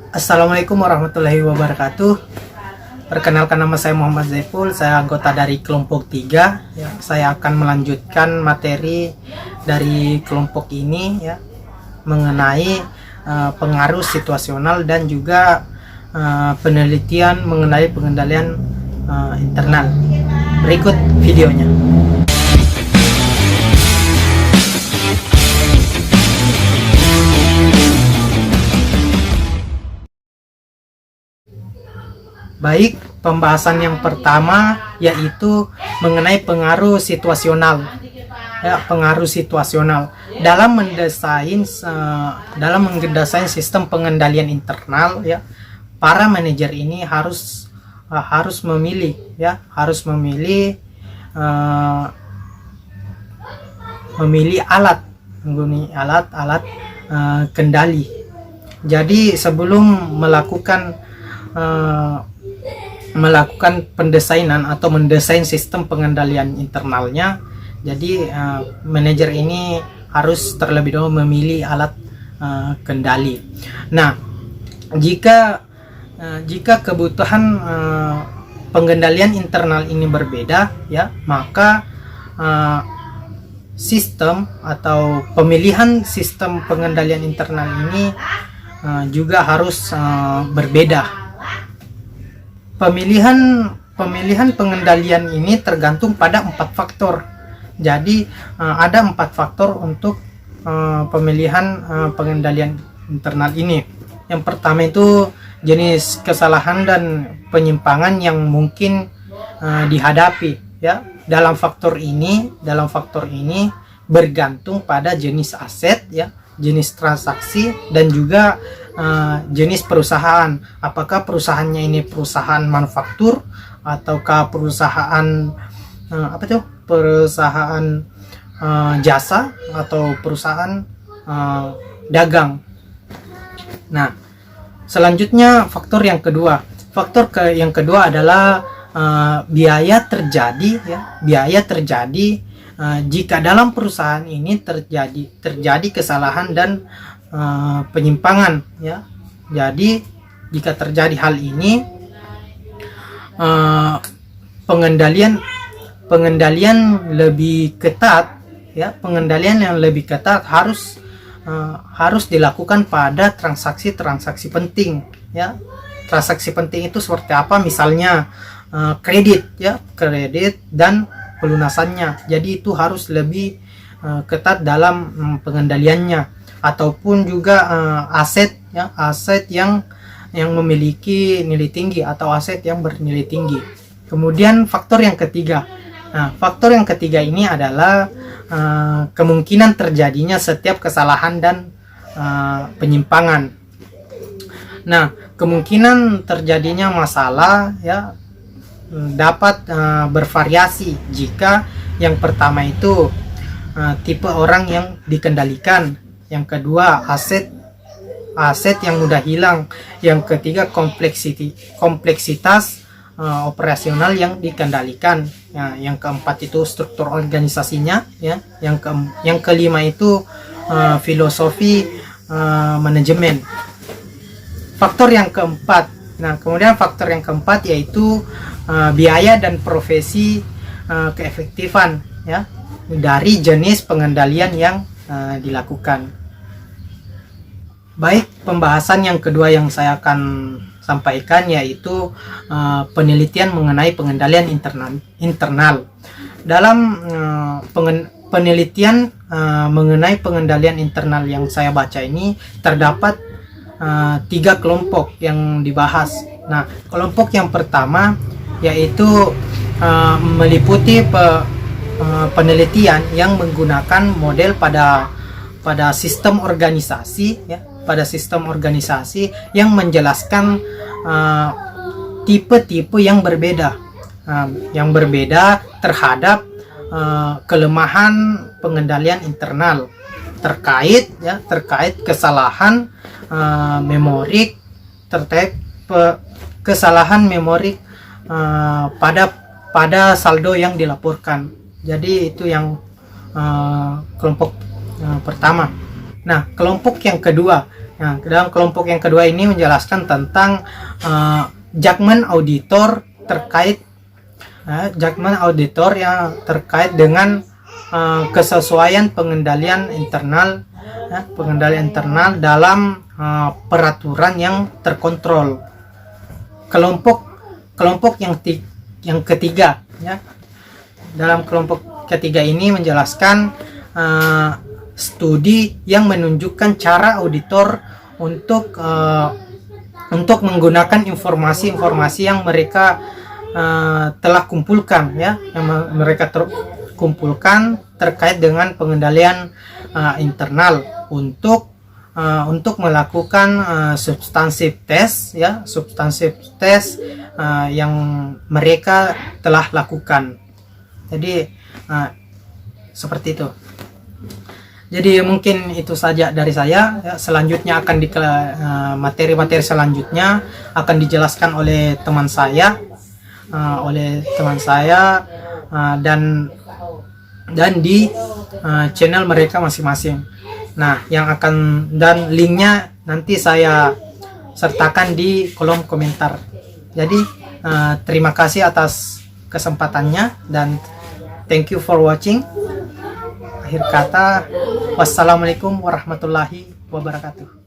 Assalamualaikum warahmatullahi wabarakatuh. Perkenalkan, nama saya Muhammad Zaiful, saya anggota dari kelompok 3 ya. Saya akan melanjutkan materi dari kelompok ini ya, mengenai pengaruh situasional dan juga penelitian mengenai pengendalian internal. Berikut videonya. Baik, pembahasan yang pertama yaitu mengenai pengaruh situasional. Ya, pengaruh situasional dalam mendesain sistem pengendalian internal ya. Para manajer ini harus memilih ya, memilih alat kendali. Jadi sebelum melakukan pendesainan atau mendesain sistem pengendalian internalnya, jadi manajer ini harus terlebih dahulu memilih alat kendali. Nah, jika kebutuhan pengendalian internal ini berbeda ya, maka sistem atau pemilihan sistem pengendalian internal ini juga harus berbeda. Pemilihan pengendalian ini tergantung pada 4 faktor. Jadi ada 4 faktor untuk pemilihan pengendalian internal ini. Yang pertama itu jenis kesalahan dan penyimpangan yang mungkin dihadapi ya. Dalam faktor ini bergantung pada jenis aset ya, jenis transaksi, dan juga jenis perusahaan. Apakah perusahaannya ini perusahaan manufaktur ataukah perusahaan perusahaan jasa atau perusahaan dagang. Nah, selanjutnya faktor yang kedua. Yang kedua adalah biaya terjadi jika dalam perusahaan ini terjadi kesalahan dan penyimpangan ya. Jadi jika terjadi hal ini, pengendalian lebih ketat ya, pengendalian yang lebih ketat harus dilakukan pada transaksi penting ya. Transaksi penting itu seperti apa? Misalnya kredit dan pelunasannya. Jadi itu harus lebih ketat dalam pengendaliannya. Ataupun juga aset yang memiliki nilai tinggi atau aset yang bernilai tinggi. Kemudian faktor yang ketiga. Nah, faktor yang ketiga ini adalah kemungkinan terjadinya setiap kesalahan dan penyimpangan. Nah, kemungkinan terjadinya masalah ya dapat bervariasi jika yang pertama itu tipe orang yang dikendalikan, yang kedua aset yang mudah hilang, yang ketiga kompleksitas operasional yang dikendalikan, ya, yang keempat itu struktur organisasinya ya, yang kelima itu filosofi manajemen. Faktor yang keempat. Nah, kemudian faktor yang keempat yaitu biaya dan profesi keefektifan ya dari jenis pengendalian yang dilakukan. Baik, pembahasan yang kedua yang saya akan sampaikan yaitu penelitian mengenai pengendalian internal. Dalam penelitian mengenai pengendalian internal yang saya baca ini terdapat 3 kelompok yang dibahas. Nah, kelompok yang pertama yaitu meliputi penelitian yang menggunakan model pada sistem organisasi ya, pada sistem organisasi yang menjelaskan tipe-tipe yang berbeda terhadap kelemahan pengendalian internal terkait kesalahan memorik, pada saldo yang dilaporkan. Jadi itu yang kelompok pertama. Nah, kelompok yang kedua Nah, dalam kelompok yang kedua ini menjelaskan tentang judgment auditor terkait yang terkait dengan kesesuaian pengendalian internal dalam peraturan yang terkontrol. Kelompok yang ketiga, ya. Dalam kelompok ketiga ini menjelaskan studi yang menunjukkan cara auditor untuk menggunakan informasi-informasi yang mereka telah kumpulkan, ya, yang mereka kumpulkan terkait dengan pengendalian internal untuk melakukan substansive test, ya, yang mereka telah lakukan. Jadi seperti itu. Jadi mungkin itu saja dari saya, ya. Selanjutnya akan materi-materi selanjutnya akan dijelaskan oleh teman saya, dan di channel mereka masing-masing. Nah, dan linknya nanti saya sertakan di kolom komentar. Jadi terima kasih atas kesempatannya dan thank you for watching. Akhir kata, wassalamualaikum warahmatullahi wabarakatuh.